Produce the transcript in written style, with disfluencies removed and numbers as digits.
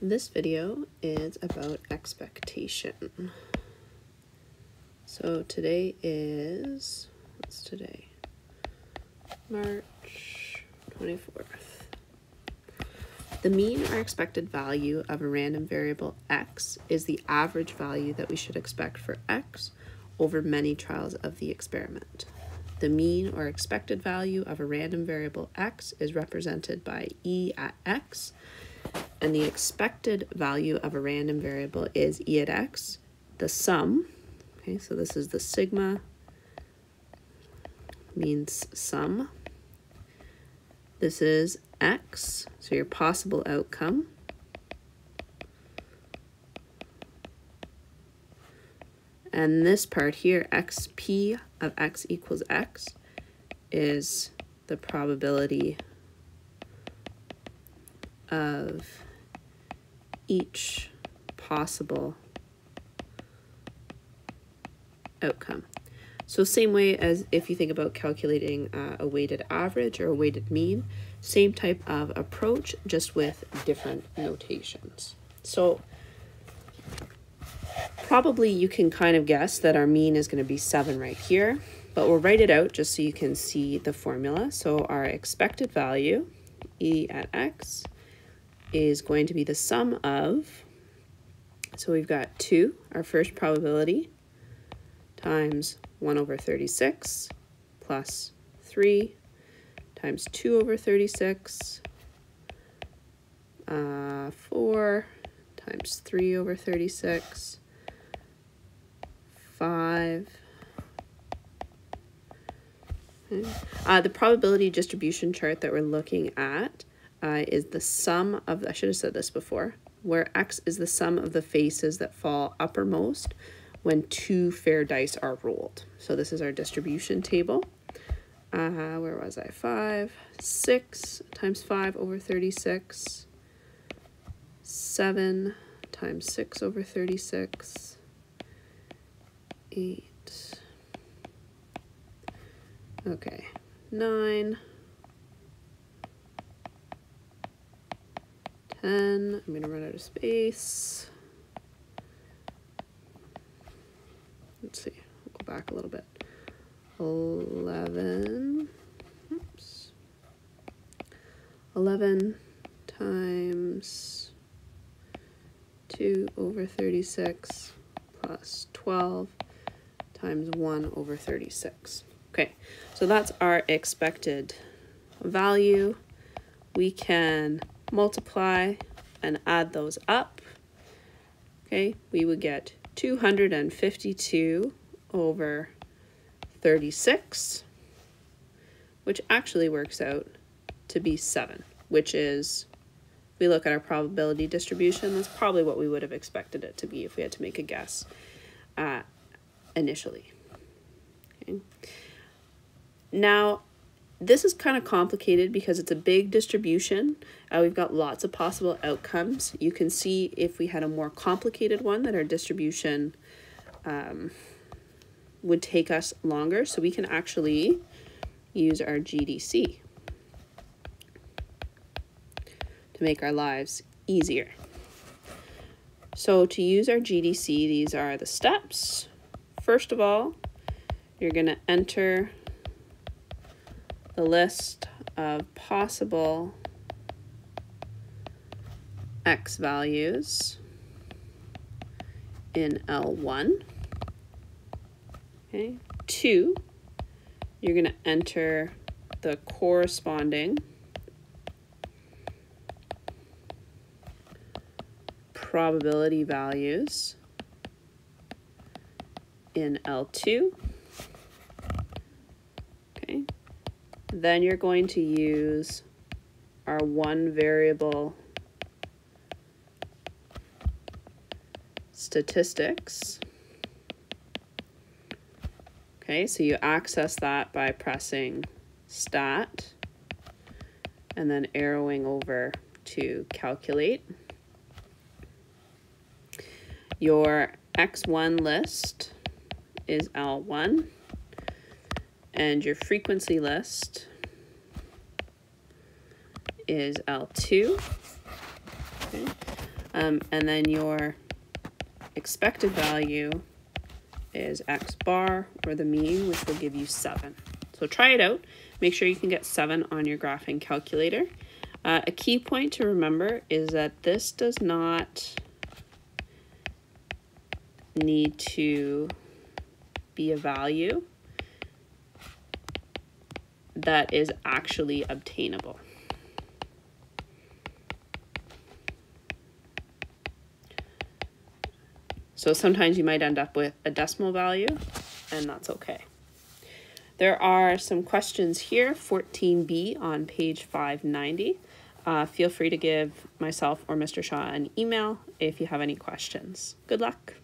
This video is about expectation. So today is, what's today? March 24th. The mean or expected value of a random variable x is the average value that we should expect for x over many trials of the experiment. The mean or expected value of a random variable x is represented by e at x, and the expected value of a random variable is e at x, the sum. Okay, so this is the sigma, means sum. This is x, so your possible outcome. And this part here, xp of x equals x, is the probability of each possible outcome. So same way as if you think about calculating a weighted average or a weighted mean, same type of approach, just with different notations. So probably you can kind of guess that our mean is going to be 7 right here, but we'll write it out just so you can see the formula. So our expected value, e at x, is going to be the sum of, so we've got 2, our first probability, times 1 over 36 plus 3 times 2 over 36, 4 times 3 over 36, 5. Okay. The probability distribution chart that we're looking at is the sum of, I should have said this before, where x is the sum of the faces that fall uppermost when 2 fair dice are rolled. So this is our distribution table. Where was I? 5, 6 times 5 over 36, 7 times 6 over 36, 8, okay, 9, 10, I'm gonna run out of space. Let's see, we'll go back a little bit. 11, oops, 11 times 2 over 36 plus 12 times 1 over 36. Okay, so that's our expected value. We can multiply and add those up. Okay, we would get 252 over 36, which actually works out to be 7, which is, if we look at our probability distribution, that's probably what we would have expected it to be if we had to make a guess initially. Okay. Now, this is kind of complicated because it's a big distribution. We've got lots of possible outcomes. You can see if we had a more complicated one that our distribution would take us longer. So we can actually use our GDC to make our lives easier. So to use our GDC, these are the steps. First of all, you're going to enter the list of possible x values in L1. Okay. 2, you're going to enter the corresponding probability values in L2. Okay. Then you're going to use our one variable statistics. Okay, so you access that by pressing stat and then arrowing over to calculate. Your X1 list is L1, and your frequency list is L2. Okay. And then your expected value is x bar, or the mean, which will give you 7. So try it out. Make sure you can get 7 on your graphing calculator. A key point to remember is that this does not need to be a value that is actually obtainable. So sometimes you might end up with a decimal value, and that's okay. There are some questions here, 14B on page 590. Feel free to give myself or Mr. Shaw an email if you have any questions. Good luck.